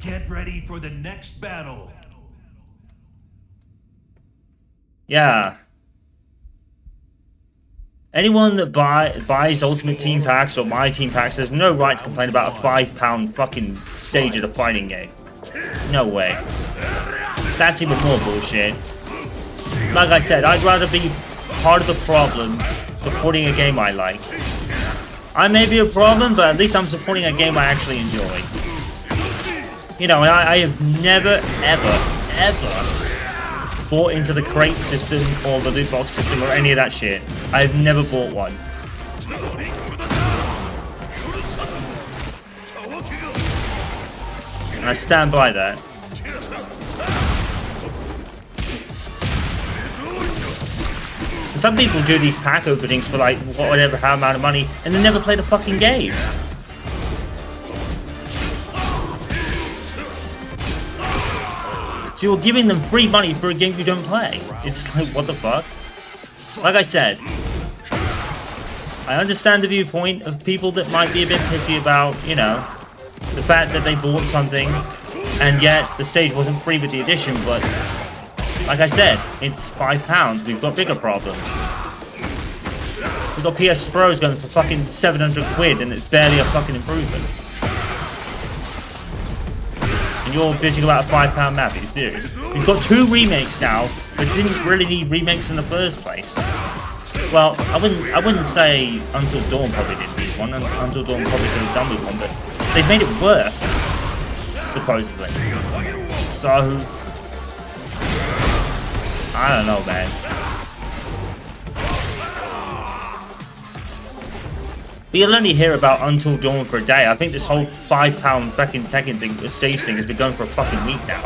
Get ready for the next battle. Yeah. Anyone that buys Ultimate Team Packs or my Team Packs has no right to complain about a £5 fucking stage at a fighting game. No way. That's even more bullshit. Like I said, I'd rather be part of the problem supporting a game I like. I may be a problem, but at least I'm supporting a game I actually enjoy. You know, I have never, ever bought into the crate system or the loot box system or any of that shit. I've never bought one. And I stand by that. And some people do these pack openings for like whatever amount of money and they never play the fucking game. So you're giving them free money for a game you don't play. It's like, what the fuck? Like I said, I understand the viewpoint of people that might be a bit pissy about, you know, the fact that they bought something and yet the stage wasn't free with the edition, but like I said, it's £5. We've got bigger problems. We've got PS Pros going for fucking 700 quid and it's barely a fucking improvement. And you're bitching about a £5 map, are you serious? We've got 2 remakes now that didn't really need remakes in the first place. Well, I wouldn't say Until Dawn probably didn't need one, and Until Dawn probably could have done with one, but they've made it worse, supposedly. So I don't know, man. But you'll only hear about Until Dawn for a day. I think this whole £5 fucking Tekken thing, the stage thing, has been going for a fucking week now.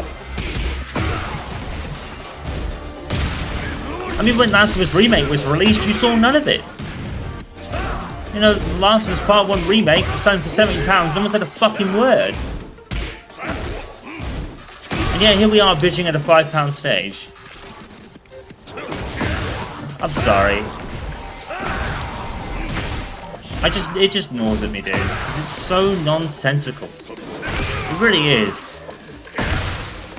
I mean, when Last of Us Remake was released, you saw none of it. You know, Last of Us Part 1 Remake was selling for £70, no one said a fucking word. And yeah, here we are bitching at a £5 stage. I'm sorry. It just gnaws at me, dude. Because it's so nonsensical. It really is.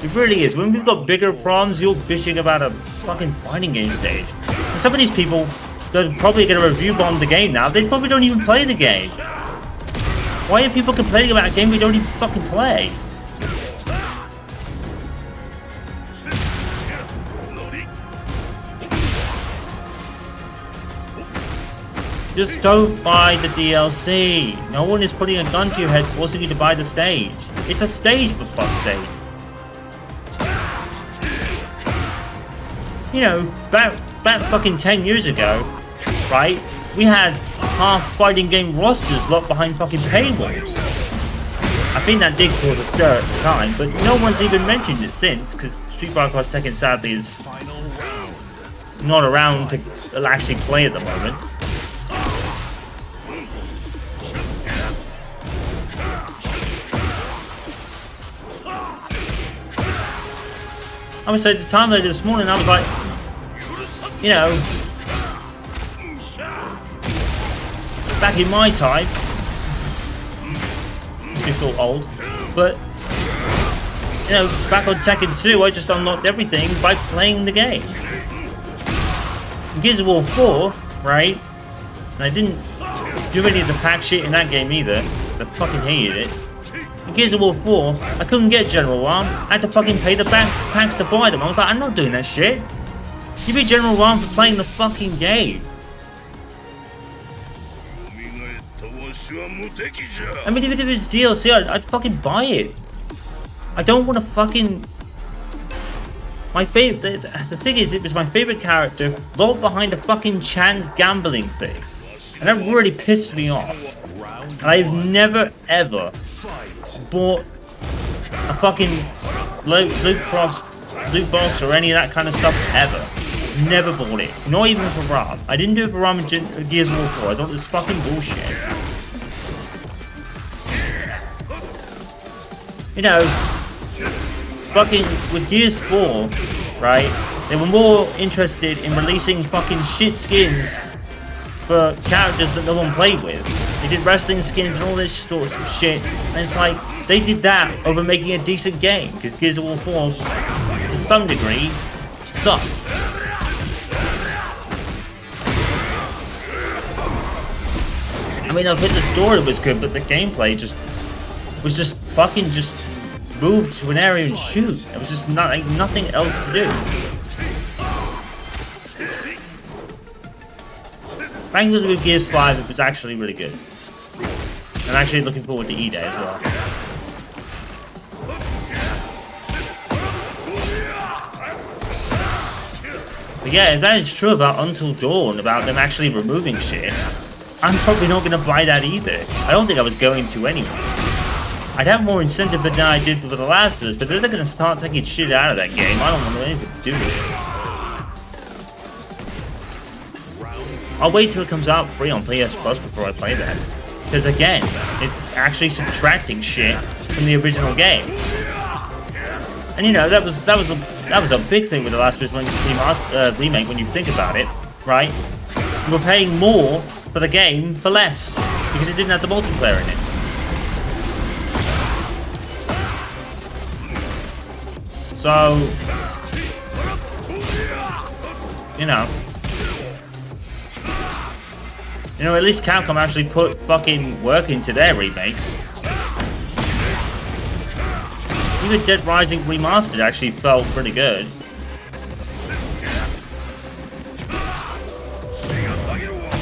It really is. When we've got bigger problems, you're bitching about a fucking fighting game stage. And some of these people that are probably going to review bomb the game now, they probably don't even play the game. Why are people complaining about a game we don't even fucking play? Just don't buy the DLC. No one is putting a gun to your head forcing you to buy the stage. It's a stage, for fuck's sake. You know, about fucking 10 years ago, right, we had half fighting game rosters locked behind fucking paywalls. I think that did cause a stir at the time, but no one's even mentioned it since, because Street Fighter X Tekken sadly is not around to actually play at the moment. I would say at the time later this morning, I was like, you know, back in my time, I feel old, but, you know, back on Tekken 2, I just unlocked everything by playing the game. In Gears of War 4, right, and I didn't do any of the pack shit in that game either, I fucking hated it. In Gears of War 4, I couldn't get General Arm. I had to fucking pay the packs to buy them. I was like, I'm not doing that shit. Give me General Arm for playing the fucking game. I mean, even if it's DLC, I'd fucking buy it. I don't want to fucking... My favorite... The thing is, it was my favorite character locked behind a fucking Chan's gambling thing. And that really pissed me off. And I've never, ever bought a fucking loot box or any of that kind of stuff ever. Never bought it. Not even for Ram. I didn't do it for Ram and Gears of War 4. I thought it was fucking bullshit. You know, fucking with Gears 4, right, they were more interested in releasing fucking shit skins for characters that no one played with. They did wrestling skins and all this sort of shit, and it's like, They did that over making a decent game, because Gears of War 4, to some degree, sucked. I mean, I think the story was good, but the gameplay was just fucking move to an area and shoot. There was just nothing else to do. Thankfully with Gears 5, it was actually really good. I'm actually looking forward to E-Day as well. But yeah, if that is true about Until Dawn, about them actually removing shit, I'm probably not going to buy that either. I don't think I was going to anyway. I'd have more incentive than I did with The Last of Us, but they're going to start taking shit out of that game. I don't want anything to do with it. I'll wait till it comes out free on PS Plus before I play that. Because again, it's actually subtracting shit from the original game. And you know, that was a big thing with The Last of Us remake when you think about it, right? You were paying more for the game for less because it didn't have the multiplayer in it. So, you know, at least Capcom actually put fucking work into their remakes. Even Dead Rising Remastered actually felt pretty good.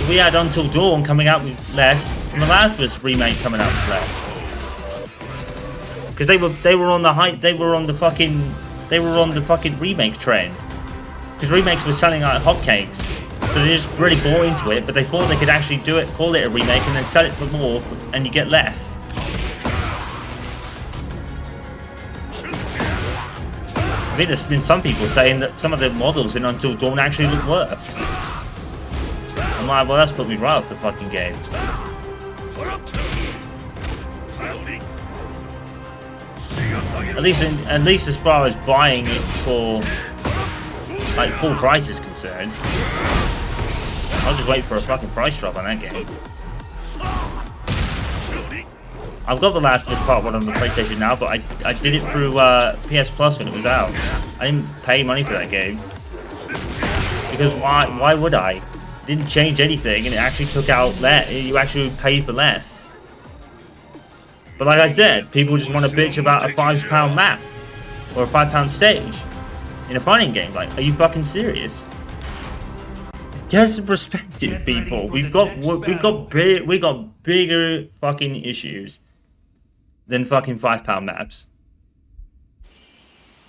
We had Until Dawn coming out with less, and The Last of Us remake coming out with less. Because they were on the hype, they were on the fucking remake trend. Because remakes were selling like hotcakes. So they just really bought into it, but they thought they could actually do it, call it a remake, and then sell it for more, and you get less. I think there's been some people saying that some of the models in Until Dawn actually look worse. I'm like, well, that's put me right off the fucking game. At least as far as buying it for like full price is concerned. I'll just wait for a fucking price drop on that game. I've got The Last of Us Part 1 on the PlayStation now, but I did it through PS Plus when it was out. I didn't pay money for that game. Because why would I? It didn't change anything, and it actually took out less. You actually paid for less. But like I said, people just want to bitch about a £5 map. Or a £5 stage. In a fighting game. Like, are you fucking serious? Get some perspective, people. We've got bigger fucking issues than fucking £5 maps.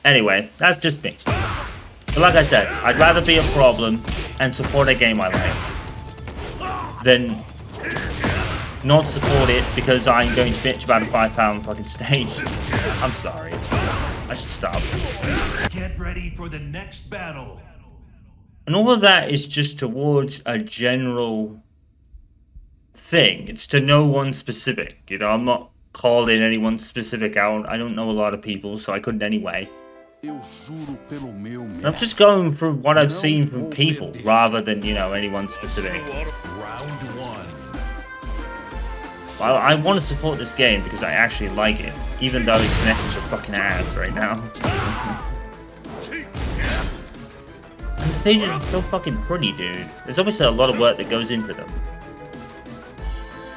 Anyway, that's just me. But like I said, I'd rather be a problem and support a game I like than not support it because I'm going to bitch about a £5 fucking stage. I'm sorry. I should stop. Get ready for the next battle. And all of that is just towards a general thing. It's to no one specific. You know, I'm not calling anyone specific out. I don't know a lot of people, so I couldn't anyway. I'm just going through what I've seen from people rather than, you know, anyone specific. I want to support this game because I actually like it, even though its connections are fucking ass right now. And the stages are so fucking pretty, dude. There's obviously a lot of work that goes into them.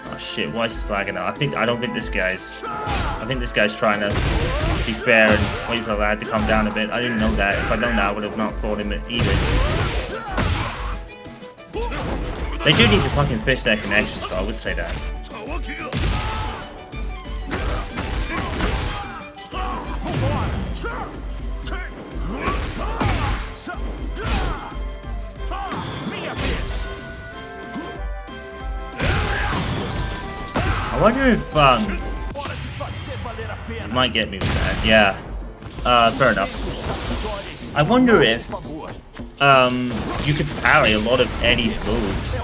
Oh shit, why is this lagging out? I don't think this guy's... I think this guy's trying to be fair and wait for the lag to come down a bit. I didn't know that. If I'd known that, I would have not fought him either. They do need to fucking fix their connections, though, I would say that. I wonder if, it might get me with that, yeah. Fair enough. I wonder if, you could parry a lot of Eddie's moves.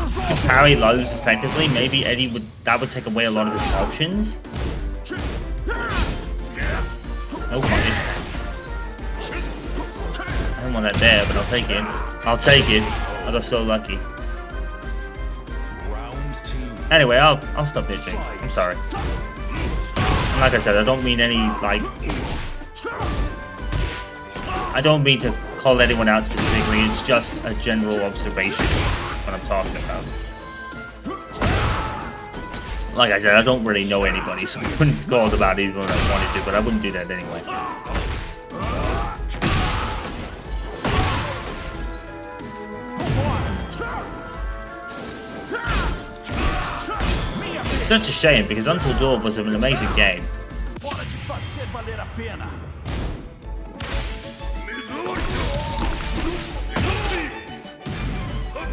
If you could parry lows effectively, maybe that would take away a lot of his options. Okay. I don't want that there, but I'll take it. I'll take it. I got so lucky. Anyway, I'll stop pitching. I'm sorry. like I said, I don't mean any, like... I don't mean to call anyone out specifically, it's just a general observation what I'm talking about. Like I said, I don't really know anybody, so I wouldn't go on about it even if I wanted to, but I wouldn't do that anyway. It's such a shame, because Until Dawn was an amazing game.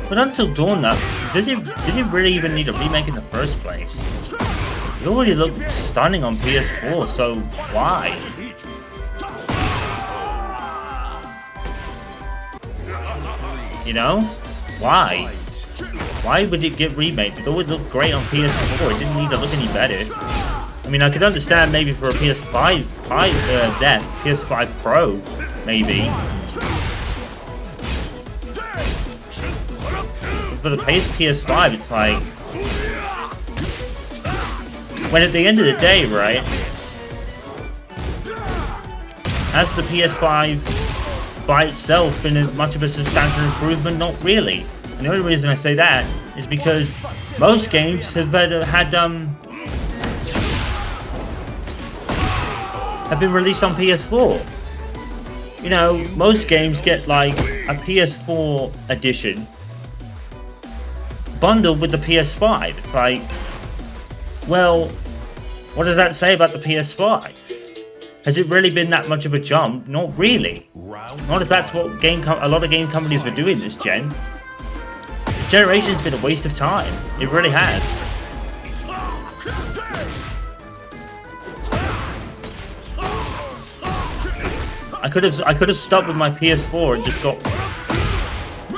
But Until Dawn, did it really even need a remake in the first place? It already looked stunning on PS4, so why? You know? Why? Why would it get remade? It always looked great on PS4, it didn't need to look any better. I mean, I could understand maybe for a PS5, PS5 Pro, maybe. For the PS5, it's like... When at the end of the day, right? Has the PS5 by itself been much of a substantial improvement? Not really. And the only reason I say that is because most games have been released on PS4. You know, most games get like a PS4 edition bundled with the PS5. It's like, well, what does that say about the PS5? Has it really been that much of a jump? Not really. Not if that's what a lot of game companies were doing this gen. This generation's been a waste of time. It really has. I could have stuck with my PS4 and just got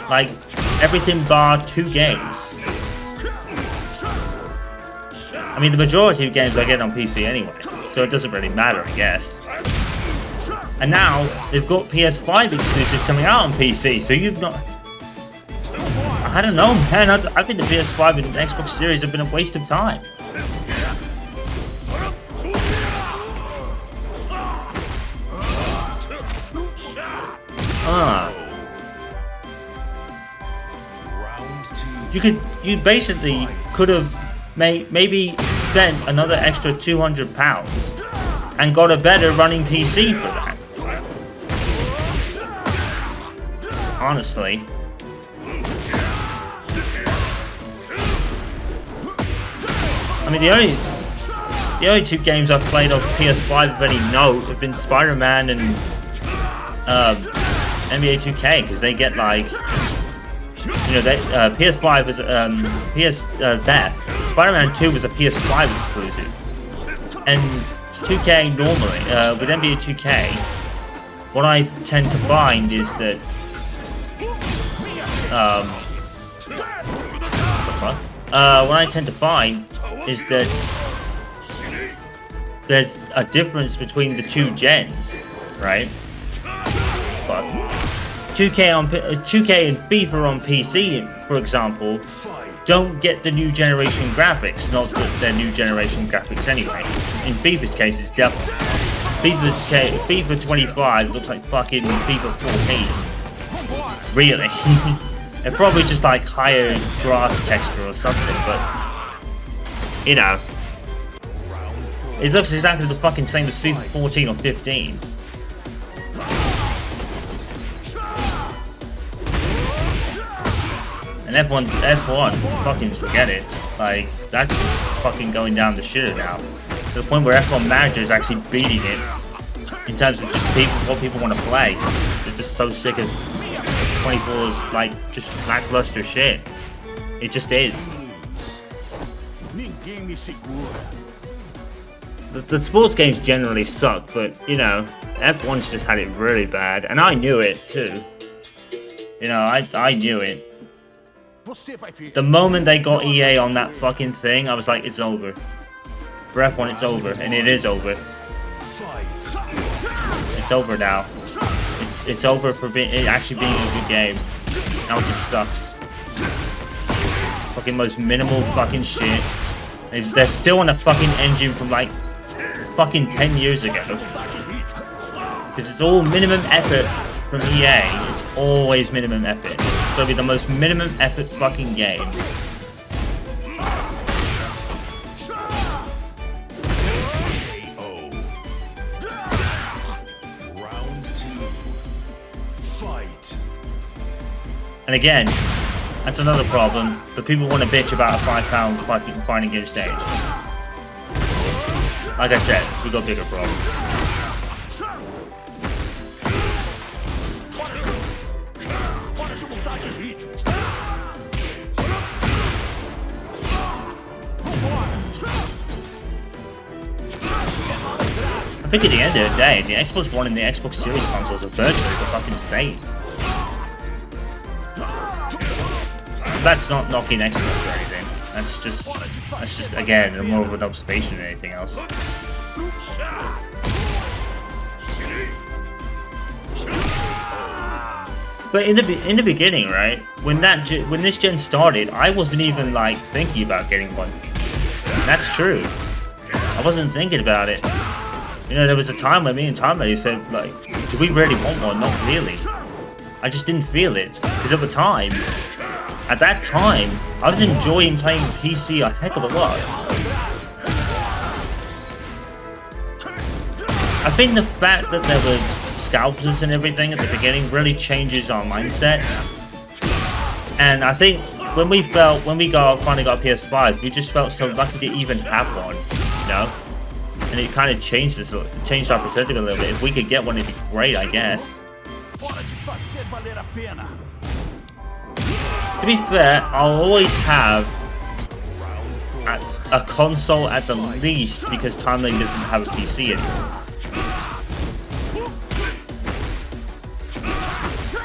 like everything bar 2 games. I mean, the majority of games I get on PC anyway, so it doesn't really matter, I guess. And now, they've got PS5 exclusives coming out on PC, so you've not... I don't know, man, I think the PS5 and the Xbox Series have been a waste of time. You basically could have maybe spent another extra £200 and got a better running PC for that. Honestly. I mean, the only 2 games I've played on PS5 of any note have been Spider-Man and NBA 2K, because they get like, you know, PS5 was Spider-Man 2 was a PS5 exclusive, and 2K normally with NBA 2K, what I tend to find is that what I tend to find is that there's a difference between the 2 gens, right? But 2K and FIFA on PC, for example, don't get the new generation graphics. Not that they're new generation graphics anyway. In FIFA's case, it's definitely. FIFA 25 looks like fucking FIFA 14. Really? They're probably just like higher grass texture or something, but you know, it looks exactly the fucking same as FIFA 14 or 15. And F1, fucking forget it. Like, that's fucking going down the shitter now. To the point where F1 Manager is actually beating it in terms of just what people want to play. They're just so sick of 24's, like, just lackluster shit. It just is. The sports games generally suck, but, you know, F1's just had it really bad. And I knew it, too. You know, I knew it. The moment they got EA on that fucking thing, I was like, it's over. For F1, it's over, and it is over. It's over now. It's over for it actually being a good game. Now it just sucks. Fucking most minimal fucking shit. They're still on a fucking engine from like fucking 10 years ago. Because it's all minimum effort from EA. It's always minimum effort. It's gonna be the most minimum effort fucking game. And again, that's another problem, but people want to bitch about a £5 fighting game stage. Like I said, we got bigger problems. I think at the end of the day, the Xbox One and the Xbox Series consoles are virtually the fucking same. That's not knocking Xbox or anything. That's just again more of an observation than anything else. But in the beginning, right, when this gen started, I wasn't even like thinking about getting one. That's true. I wasn't thinking about it. You know, there was a time when me and Tom said, like, do we really want one? Not really. I just didn't feel it because at that time, I was enjoying playing PC a heck of a lot. I think the fact that there were scalpers and everything at the beginning really changes our mindset. And I think when we finally got a PS5, we just felt so lucky to even have one, you know? And it kind of changed our perspective a little bit. If we could get one, it'd be great, I guess. To be fair, I'll always have a console at the least because Timeline doesn't have a PC anymore.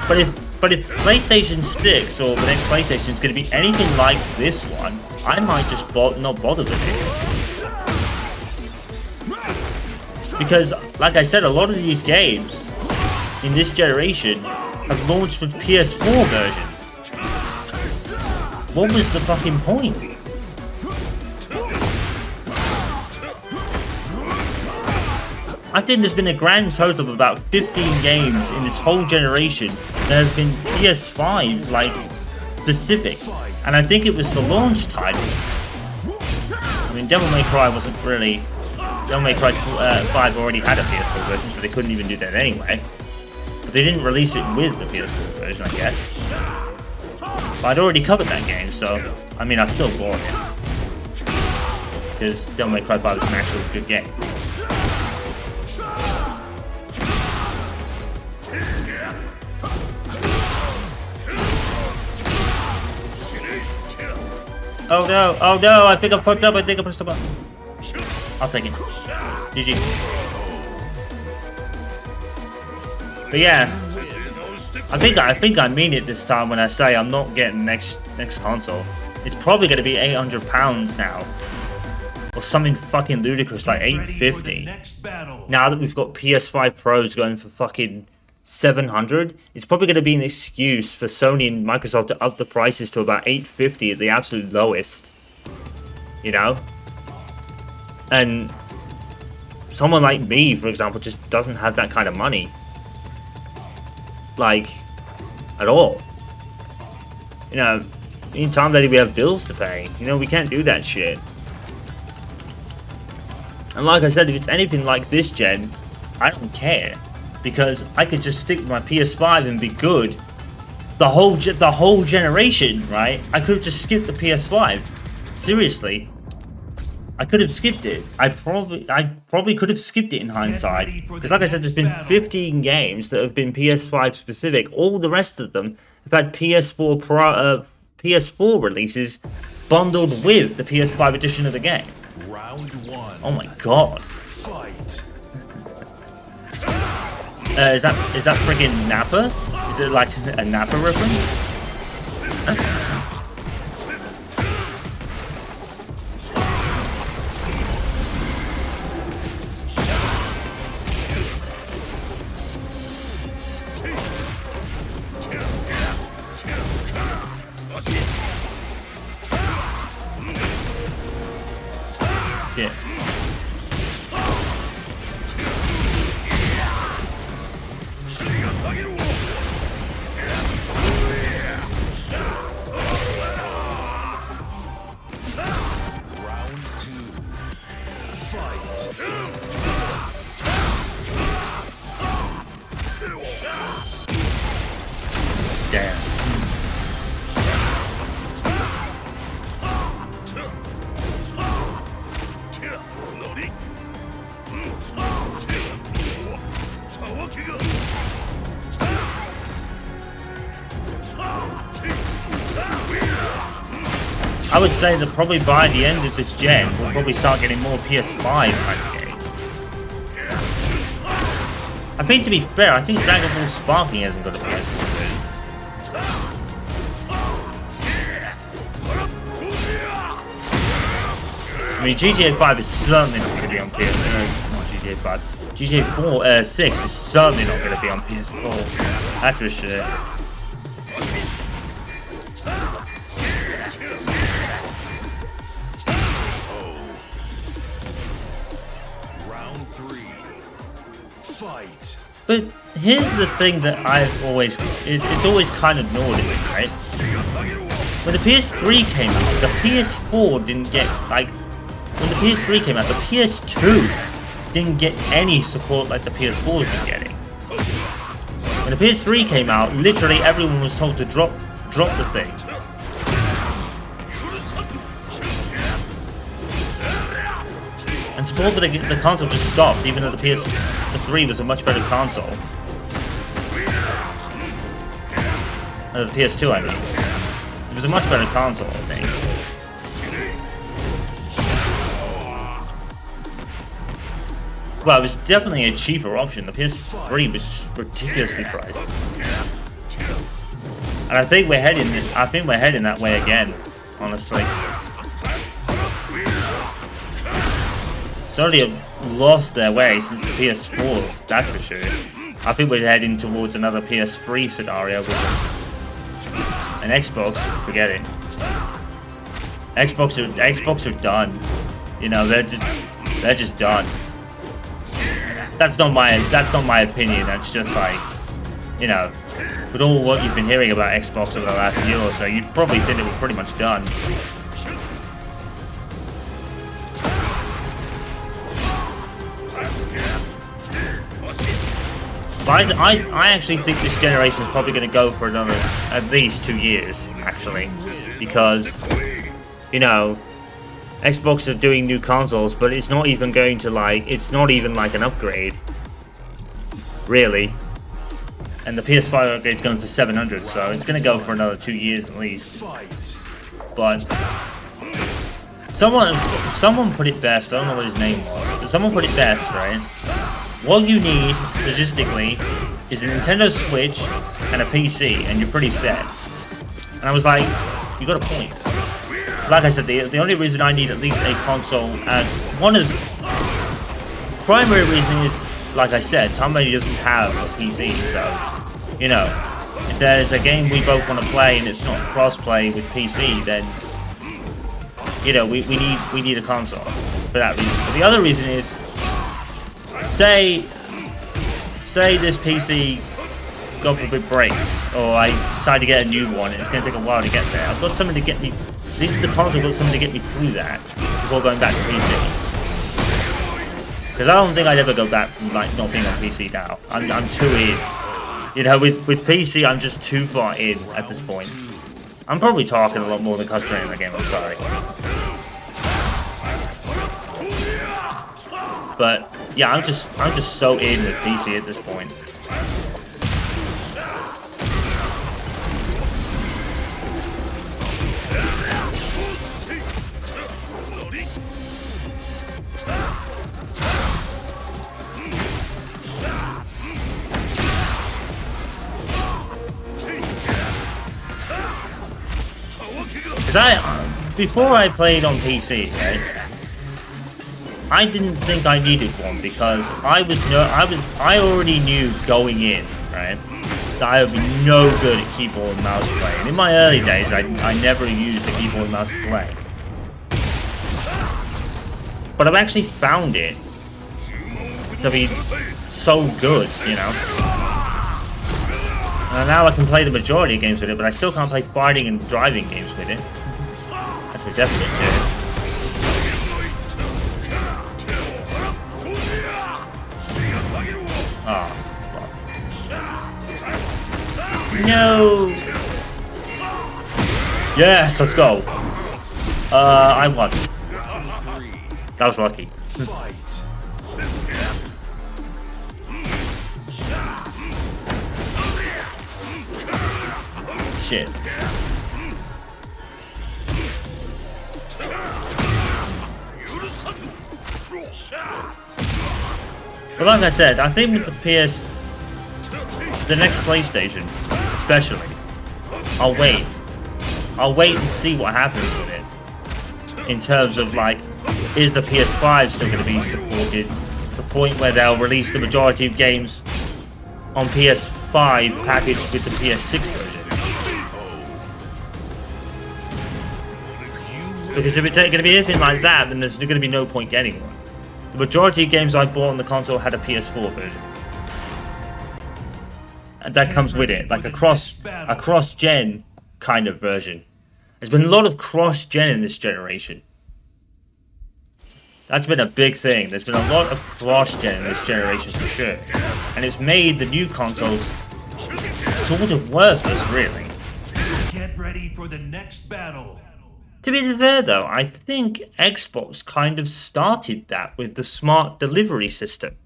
But if PlayStation 6 or the next PlayStation is going to be anything like this one, I might just not bother with it. Because, like I said, a lot of these games in this generation have launched with PS4 versions. What was the fucking point? I think there's been a grand total of about 15 games in this whole generation that have been PS5 like specific, and I think it was the launch titles. I mean, Devil May Cry wasn't really. Devil May Cry 5 already had a PS4 version, so they couldn't even do that anyway. But they didn't release it with the PS4 version, I guess. But I'd already covered that game, so I mean, I still bought it because Devil May Cry 5 is an actually good game. Oh no, I think I fucked up, I think I pushed the button. I'll take it. GG. But yeah, I think I mean it this time when I say I'm not getting next console. It's probably gonna be £800 now. Or something fucking ludicrous like $850. Now that we've got PS5 Pros going for fucking $700, it's probably going to be an excuse for Sony and Microsoft to up the prices to about $850 at the absolute lowest, you know? And someone like me, for example, just doesn't have that kind of money, like, at all. You know, in Tom Lady, we have bills to pay, you know, we can't do that shit. And like I said, if it's anything like this gen, I don't care. Because I could just stick with my PS5 and be good. The whole generation, right? I could have just skipped the PS5. Seriously. I could have skipped it. I probably could have skipped it in hindsight. Because like I said, there's been 15 games that have been PS5 specific. All the rest of them have had PS4 releases bundled with the PS5 edition of the game. Round one. Oh my god. Fight. Is that friggin' Nappa? Is it like a Nappa reference? Yeah. I would say that probably by the end of this gen, we'll probably start getting more PS5 type games. I think, to be fair, I think Dragon Ball Sparking hasn't got a PS3. I mean, GTA 5 is certainly not going to be on PS4. Not GTA 5. GTA 6 is certainly not going to be on PS4. That's for sure. Round 3. Fight. But here's the thing that I've always... It's always kind of noticed, right? When the PS3 came out, the PS4 didn't get, like... When the PS3 came out, the PS2 didn't get any support like the PS4 was getting. When the PS3 came out, literally everyone was told to drop the thing. And support for the console just stopped, even though the PS3 was a much better console. The PS2, I mean. It was a much better console, I think. Well, it was definitely a cheaper option. The PS3 was just ridiculously priced. And I think we're heading that way again, honestly. Sony have lost their way since the PS4, that's for sure. I think we're heading towards another PS3 scenario with an Xbox, forget it. Xbox are done. You know, they're just done. That's not my opinion. That's just like, you know, with all what you've been hearing about Xbox over the last year or so, you'd probably think it was pretty much done. But I actually think this generation is probably going to go for another at least 2 years, actually, because, you know, Xbox are doing new consoles, but it's not even going to it's not even like an upgrade, really. And the PS5 upgrade's going for 700, so it's going to go for another 2 years at least. But someone put it best. I don't know what his name was, but someone put it best, right? What you need, logistically, is a Nintendo Switch and a PC, and you're pretty set. And I was like, you got a point. Like I said, the only reason I need at least a console, and one is primary reason is, like I said, Tommy doesn't have a PC, so, you know, if there's a game we both want to play and it's not cross-play with PC, then, you know, we need a console for that reason. But the other reason is, say this PC, God forbid, breaks, or I decide to get a new one, and it's going to take a while to get there. I've got something to get me. The console got something to get me through that before going back to PC. Because I don't think I'd ever go back from like not being on PC now. I'm too in. You know, with PC, I'm just too far in at this point. I'm probably talking a lot more than concentrating on the game. I'm sorry. But yeah, I'm just so in with PC at this point. Before I played on PC, right, I didn't think I needed one because I already knew going in, right, that I would be no good at keyboard and mouse play. And in my early days, I never used the keyboard and mouse to play. But I've actually found it to be so good, you know. And now I can play the majority of games with it, but I still can't play fighting and driving games with it. That's for definite, too. Oh, fuck. No! Yes, let's go! I won. That was lucky. Shit. But like I said, I think with the the next PlayStation, especially, I'll wait. I'll wait and see what happens with it. In terms of, like, is the PS5 still going to be supported? The point where they'll release the majority of games on PS5 packaged with the PS6 version. Because if it's going to be anything like that, then there's going to be no point getting one. The majority of games I bought on the console had a PS4 version. And that comes with it, like a cross-gen kind of version. There's been a lot of cross-gen in this generation. That's been a big thing. There's been a lot of cross-gen in this generation for sure. And it's made the new consoles sort of worthless, really. Get ready for the next battle. To be fair though, I think Xbox kind of started that with the smart delivery system.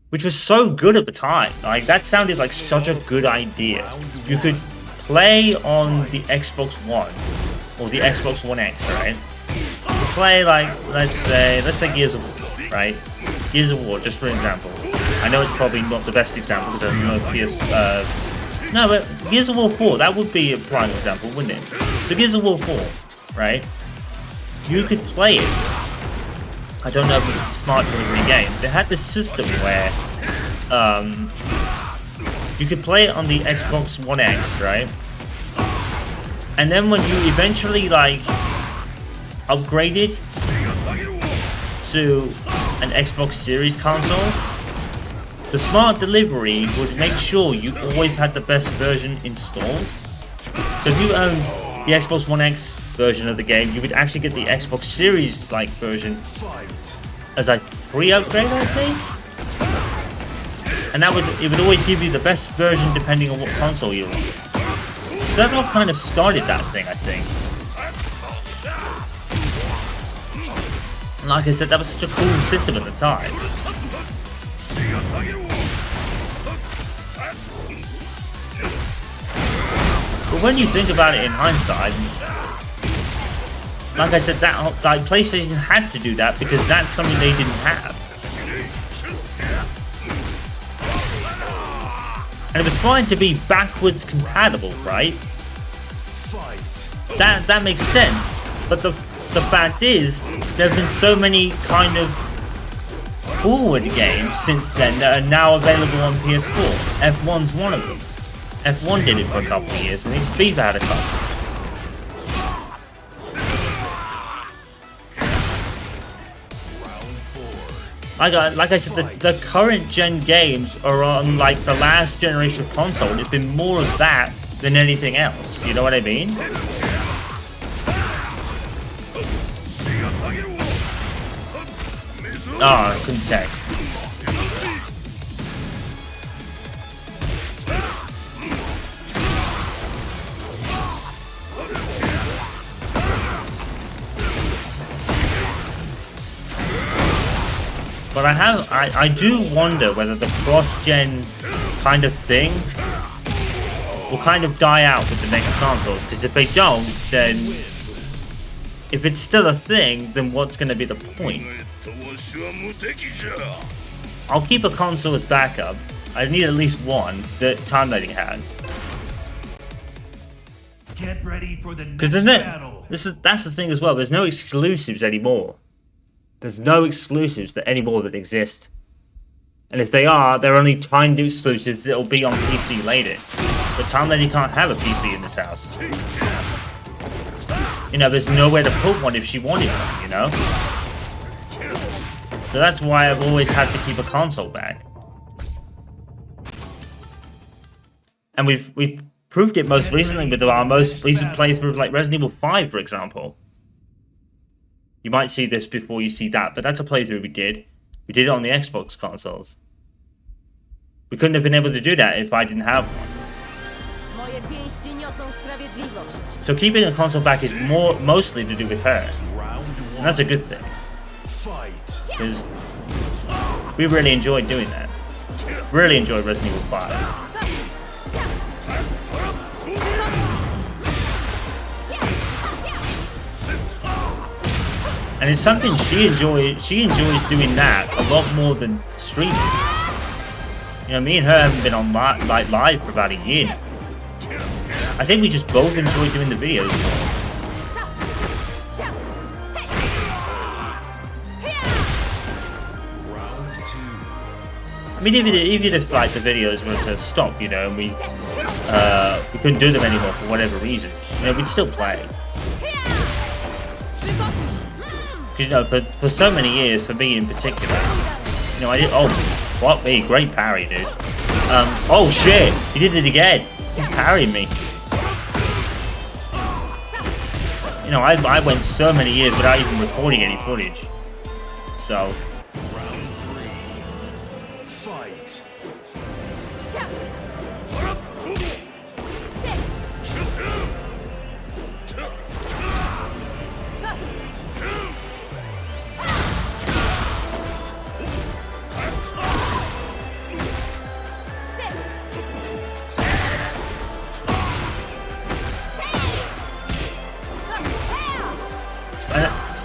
Which was so good at the time. Like, that sounded like such a good idea. You could play on the Xbox One, or the Xbox One X, right? You play, like, let's say Gears of War, right? Gears of War, just for example. I know it's probably not the best example because I don't know no, but Gears of War 4, that would be a prime example, wouldn't it? So Gears of War 4, right? You could play it. I don't know if it was a smart delivery game. They had this system where you could play it on the Xbox One X, right? And then when you eventually, like, upgraded to an Xbox Series console, the smart delivery would make sure you always had the best version installed. So if you owned the Xbox One X version of the game, you would actually get the Xbox Series like version as a free upgrade, I think. And it would always give you the best version depending on what console you're on. So that's what kind of started that thing, I think. And like I said, that was such a cool system at the time. But when you think about it in hindsight, like I said, that like PlayStation had to do that because that's something they didn't have. And it was fine to be backwards compatible, right? That makes sense. But the fact is, there have been so many kind of forward games since then that are now available on PS4. F1's one of them. F1 did it for a couple of years, and FIFA had a couple. Like I said, the current gen games are on, like, the last generation of console, and it's been more of that than anything else. You know what I mean? Oh, I couldn't check. But I do wonder whether the cross-gen kind of thing will kind of die out with the next consoles, because if they don't, then if it's still a thing, then what's going to be the point? I'll keep a console as backup. I need at least one that time letting has. Get ready for the next battle. That's the thing as well. There's no exclusives anymore. There's no exclusives anymore that exist. And if they are, they're only timed exclusives that'll be on PC later. But time letting can't have a PC in this house. You know, there's nowhere to put one if she wanted one, you know? So that's why I've always had to keep a console back. And we've proved it most recently with our most recent playthrough of, like, Resident Evil 5, for example. You might see this before you see that, but that's a playthrough we did. We did it on the Xbox consoles. We couldn't have been able to do that if I didn't have one. So keeping a console back is mostly to do with her. And that's a good thing. Because we really enjoyed doing that. Really enjoyed Resident Evil 5. And it's something she enjoys doing that a lot more than streaming. You know, me and her haven't been on live for about a year now. I think we just both enjoy doing the videos more. I mean, even if like the videos were to stop, you know, and we couldn't do them anymore for whatever reason, you know, we'd still play. Because, you know, for so many years, for me in particular, you know, I did. Oh, fuck me, great parry, dude. Oh shit, he did it again. He's parrying me. You know, I went so many years without even recording any footage. So. Round 3. Fight.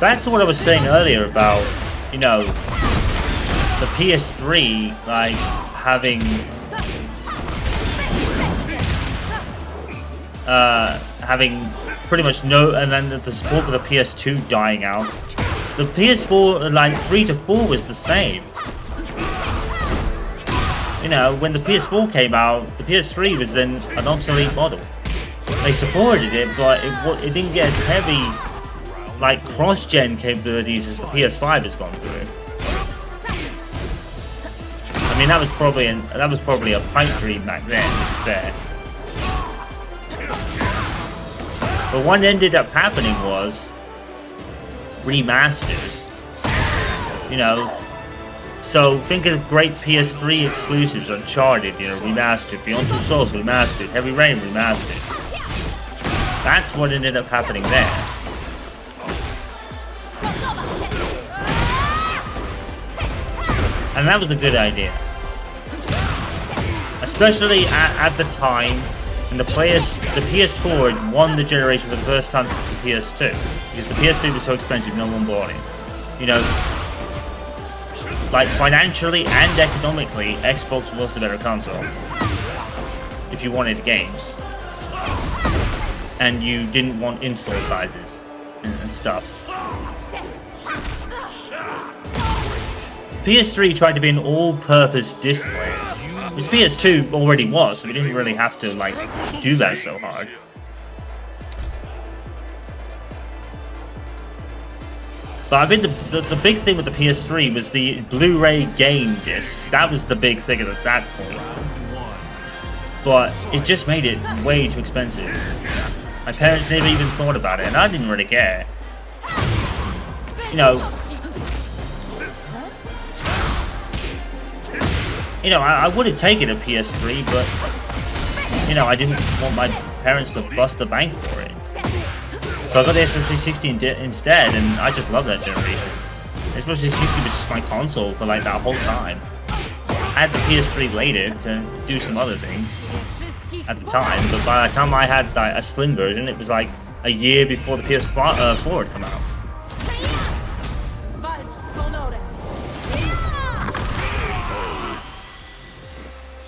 Back to what I was saying earlier about, you know, the PS3, like, having pretty much no, and then the support for the PS2 dying out. The PS4, like, 3 to 4 was the same. You know, when the PS4 came out, the PS3 was then an obsolete model. They supported it, but it didn't get as heavy, like, cross-gen capabilities as the PS5 has gone through. I mean, that was probably a pipe dream back then, to be fair. But what ended up happening was remasters. You know, so think of great PS3 exclusives: Uncharted, you know, remastered; Beyond Two Souls remastered; Heavy Rain remastered. That's what ended up happening there. And that was a good idea. Especially at the time when the PS4 had won the generation for the first time since the PS2. Because the PS3 was so expensive, no one bought it. You know, like financially and economically, Xbox was the better console. If you wanted games. And you didn't want install sizes and stuff. PS3 tried to be an all-purpose display. This PS2 already was, so we didn't really have to, like, do that so hard. But I think the big thing with the PS3 was the Blu-ray game discs. That was the big thing at that point. But it just made it way too expensive. My parents never even thought about it, and I didn't really care. You know, I would have taken a PS3, but, you know, I didn't want my parents to bust the bank for it. So I got the Xbox 360 instead, and I just love that generation. The Xbox 360 was just my console for, like, that whole time. I had the PS3 later to do some other things at the time, but by the time I had, like, a slim version, it was, like, a year before the PS4 had come out.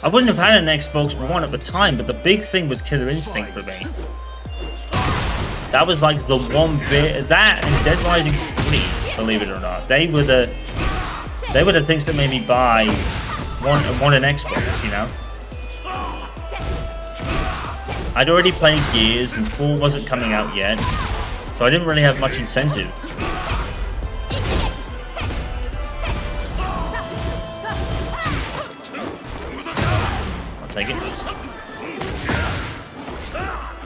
I wouldn't have had an Xbox One at the time, but the big thing was Killer Instinct for me. That was like the one bit, that and Dead Rising 3, believe it or not. They were the things that made me want an Xbox, you know? I'd already played Gears and 4 wasn't coming out yet, so I didn't really have much incentive. Take it.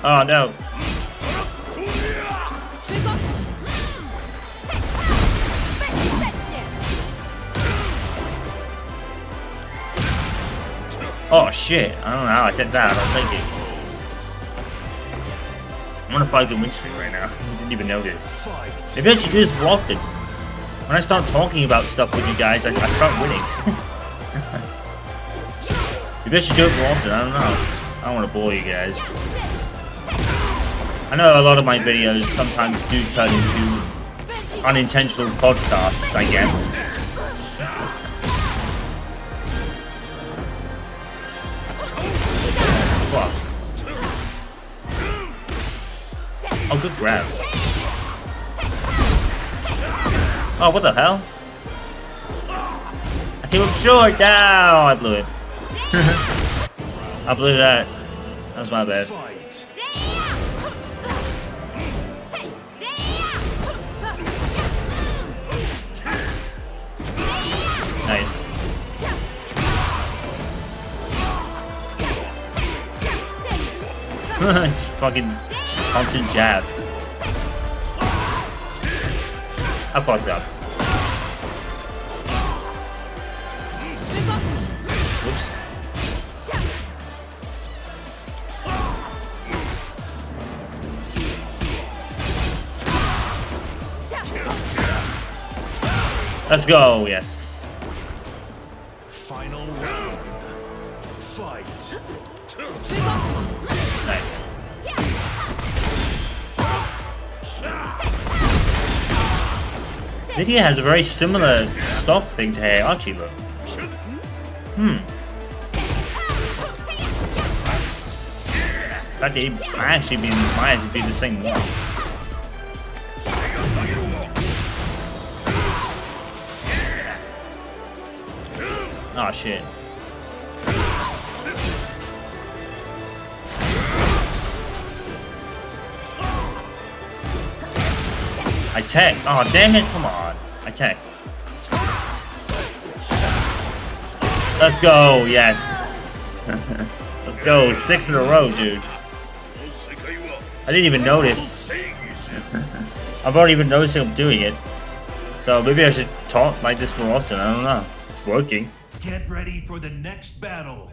Oh no. Oh shit, I don't know how I did that, I'll take it. I'm on a 5-game win streak right now. I didn't even notice. Maybe I should do this more often. When I start talking about stuff with you guys, I start winning. Maybe I should do it more often, I don't know. I don't want to bore you guys. I know a lot of my videos sometimes do turn into unintentional podcasts, I guess. fuck? Oh, good grab. Oh, what the hell? I came up short. Now I blew it. I blew that. That was my bad. Fight. Nice. Just fucking constant jab. I fucked up. Whoops. Let's go, yes. Final round. Fight. Nice. Lydia has a very similar stock thing to Heihachi, though. In fact, it might actually be the same one. Oh shit. I tech. Oh damn it! Come on. I tech. Let's go. Yes. Let's go. 6 in a row, dude. I didn't even notice. I've already been noticing I'm doing it. So maybe I should talk like this more often. I don't know. It's working. Get ready for the next battle.